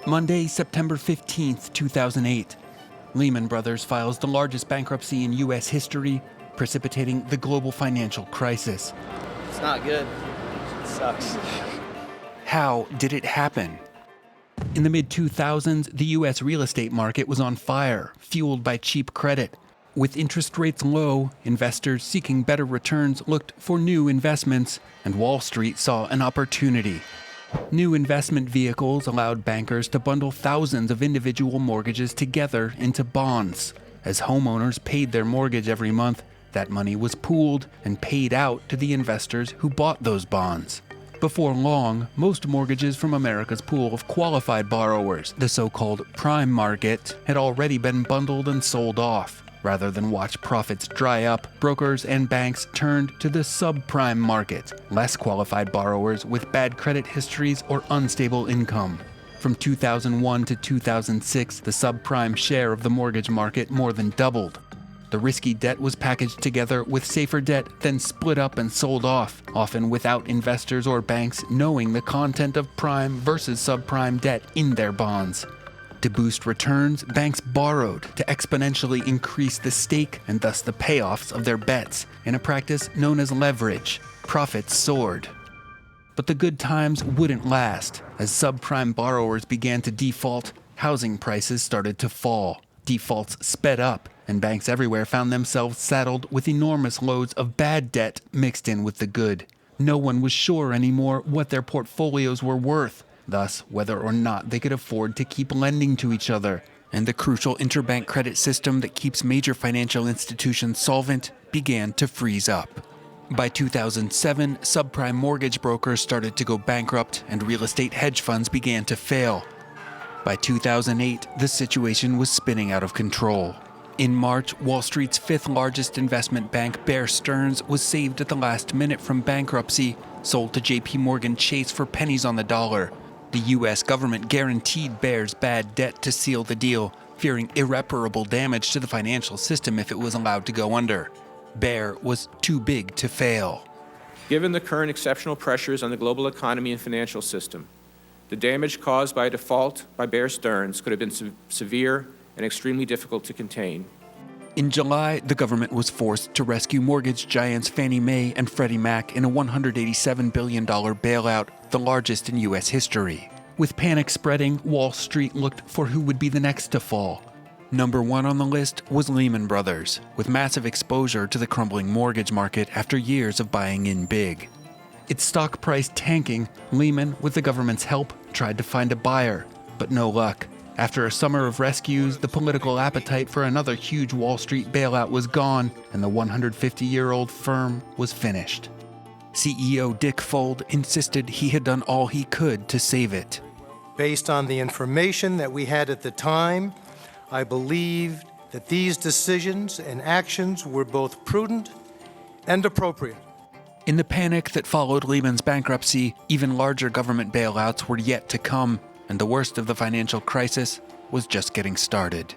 Monday, September 15th, 2008. Lehman Brothers files the largest bankruptcy in U.S. history, precipitating the global financial crisis. It's not good. It sucks. How did it happen? In the mid-2000s, the U.S. real estate market was on fire, fueled by cheap credit. With interest rates low, investors seeking better returns looked for new investments, and Wall Street saw an opportunity. New investment vehicles allowed bankers to bundle thousands of individual mortgages together into bonds. As homeowners paid their mortgage every month, that money was pooled and paid out to the investors who bought those bonds. Before long, most mortgages from America's pool of qualified borrowers, the so-called prime market, had already been bundled and sold off. Rather than watch profits dry up, brokers and banks turned to the subprime market, less qualified borrowers with bad credit histories or unstable income. From 2001 to 2006, the subprime share of the mortgage market more than doubled. The risky debt was packaged together with safer debt, then split up and sold off, often without investors or banks knowing the content of prime versus subprime debt in their bonds. To boost returns, banks borrowed to exponentially increase the stake and thus the payoffs of their bets, in a practice known as leverage. Profits soared. But the good times wouldn't last. As subprime borrowers began to default, housing prices started to fall. Defaults sped up, and banks everywhere found themselves saddled with enormous loads of bad debt mixed in with the good. No one was sure anymore what their portfolios were worth, thus whether or not they could afford to keep lending to each other. And the crucial interbank credit system that keeps major financial institutions solvent began to freeze up. By 2007, subprime mortgage brokers started to go bankrupt and real estate hedge funds began to fail. By 2008, the situation was spinning out of control. In March, Wall Street's fifth largest investment bank, Bear Stearns, was saved at the last minute from bankruptcy, sold to J.P. Morgan Chase for pennies on the dollar. The U.S. government guaranteed Bear's bad debt to seal the deal, fearing irreparable damage to the financial system if it was allowed to go under. Bear was too big to fail. Given the current exceptional pressures on the global economy and financial system, the damage caused by a default by Bear Stearns could have been severe and extremely difficult to contain. In July, the government was forced to rescue mortgage giants Fannie Mae and Freddie Mac in a $187 billion bailout, the largest in U.S. history. With panic spreading, Wall Street looked for who would be the next to fall. Number one on the list was Lehman Brothers, with massive exposure to the crumbling mortgage market after years of buying in big. Its stock price tanking, Lehman, with the government's help, tried to find a buyer, but no luck. After a summer of rescues, the political appetite for another huge Wall Street bailout was gone, and the 150-year-old firm was finished. CEO Dick Fuld insisted he had done all he could to save it. Based on the information that we had at the time, I believed that these decisions and actions were both prudent and appropriate. In the panic that followed Lehman's bankruptcy, even larger government bailouts were yet to come, and the worst of the financial crisis was just getting started.